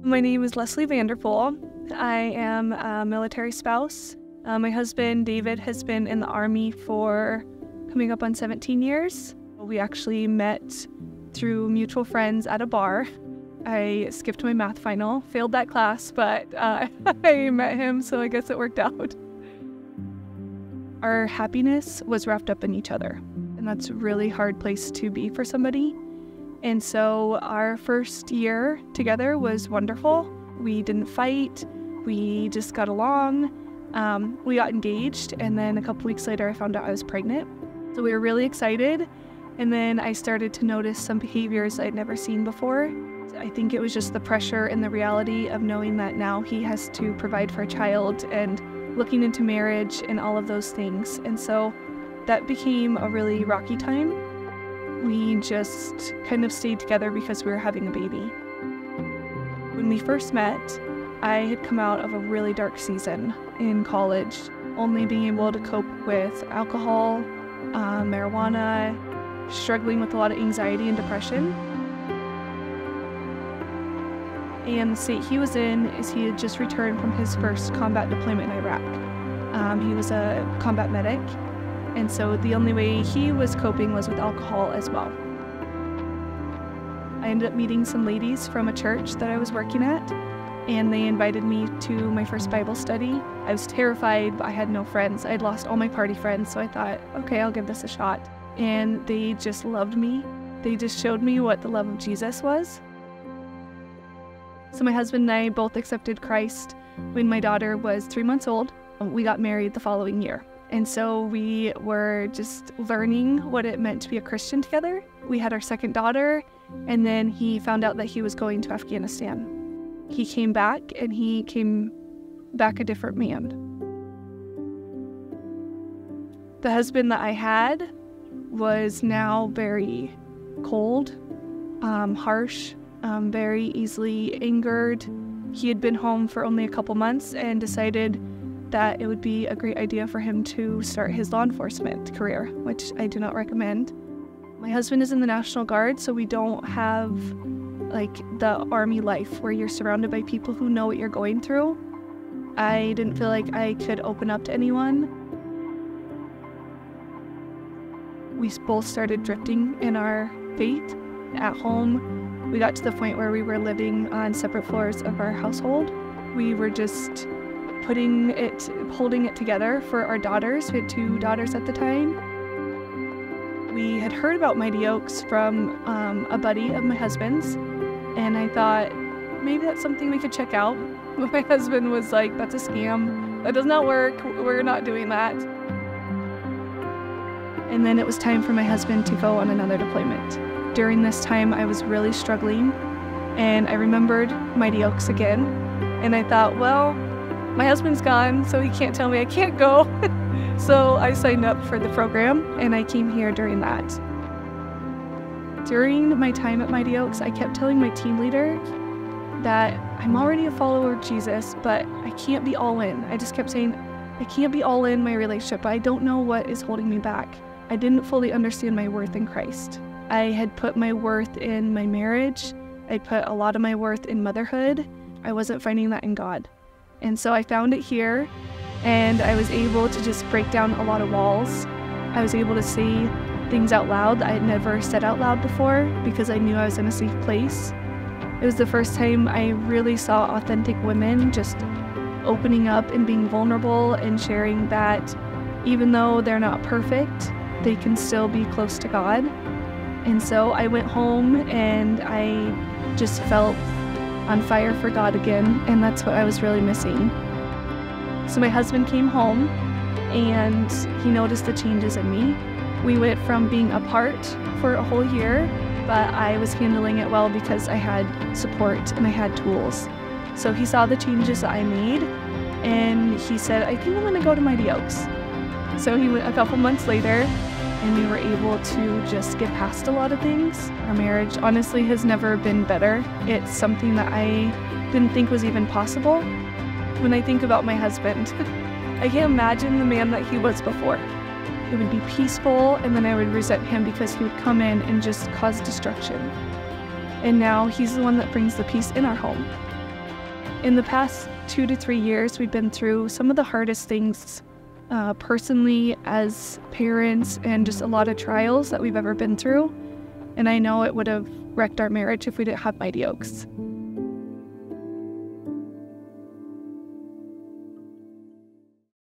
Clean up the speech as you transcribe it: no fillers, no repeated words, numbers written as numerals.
My name is Leslie Vanderpool. I am a military spouse. My husband, David, has been in the Army for coming up on 17 years. We actually met through mutual friends at a bar. I skipped my math final, failed that class, but I met him, so I guess it worked out. Our happiness was wrapped up in each other, and that's a really hard place to be for somebody. And so our first year together was wonderful. We didn't fight, we just got along. We got engaged, and then a couple weeks later I found out I was pregnant. So we were really excited, and then I started to notice some behaviors I'd never seen before. I think it was just the pressure and the reality of knowing that now he has to provide for a child and looking into marriage and all of those things. And so that became a really rocky time. We just kind of stayed together because we were having a baby. When we first met, I had come out of a really dark season in college, only being able to cope with alcohol, marijuana, struggling with a lot of anxiety and depression. And the state he was in is he had just returned from his first combat deployment in Iraq. He was a combat medic. And so the only way he was coping was with alcohol as well. I ended up meeting some ladies from a church that I was working at, and they invited me to my first Bible study. I was terrified, but I had no friends. I had lost all my party friends, so I thought, okay, I'll give this a shot. And they just loved me. They just showed me what the love of Jesus was. So my husband and I both accepted Christ when my daughter was 3 months old. We got married the following year. And so we were just learning what it meant to be a Christian together. We had our second daughter, and then he found out that he was going to Afghanistan. He came back, and he came back a different man. The husband that I had was now very cold, harsh, very easily angered. He had been home for only a couple months and decided that it would be a great idea for him to start his law enforcement career, which I do not recommend. My husband is in the National Guard, so we don't have like the Army life where you're surrounded by people who know what you're going through. I didn't feel like I could open up to anyone. We both started drifting in our faith. At home, we got to the point where we were living on separate floors of our household. We were just holding it together for our daughters. We had 2 daughters at the time. We had heard about Mighty Oaks from a buddy of my husband's, and I thought maybe that's something we could check out. But my husband was like, that's a scam. That does not work. We're not doing that. And then it was time for my husband to go on another deployment. During this time, I was really struggling, and I remembered Mighty Oaks again, and I thought, well, my husband's gone, so he can't tell me I can't go. So I signed up for the program, and I came here during that. During my time at Mighty Oaks, I kept telling my team leader that I'm already a follower of Jesus, but I can't be all in. I just kept saying, I can't be all in my relationship. I don't know what is holding me back. I didn't fully understand my worth in Christ. I had put my worth in my marriage. I put a lot of my worth in motherhood. I wasn't finding that in God. And so I found it here, and I was able to just break down a lot of walls. I was able to say things out loud that I had never said out loud before because I knew I was in a safe place. It was the first time I really saw authentic women just opening up and being vulnerable and sharing that even though they're not perfect, they can still be close to God. And so I went home and I just felt on fire for God again, and that's what I was really missing. So my husband came home and he noticed the changes in me. We went from being apart for a whole year, but I was handling it well because I had support and I had tools. So he saw the changes that I made, and he said, I think I'm gonna go to Mighty Oaks. So he went a couple months later, and we were able to just get past a lot of things. Our marriage honestly has never been better. It's something that I didn't think was even possible. When I think about my husband, I can't imagine the man that he was before. It would be peaceful, and then I would resent him because he would come in and just cause destruction. And now he's the one that brings the peace in our home. In the past 2 to 3 years, we've been through some of the hardest things personally as parents, and just a lot of trials that we've ever been through. And I know it would have wrecked our marriage if we didn't have Mighty Oaks.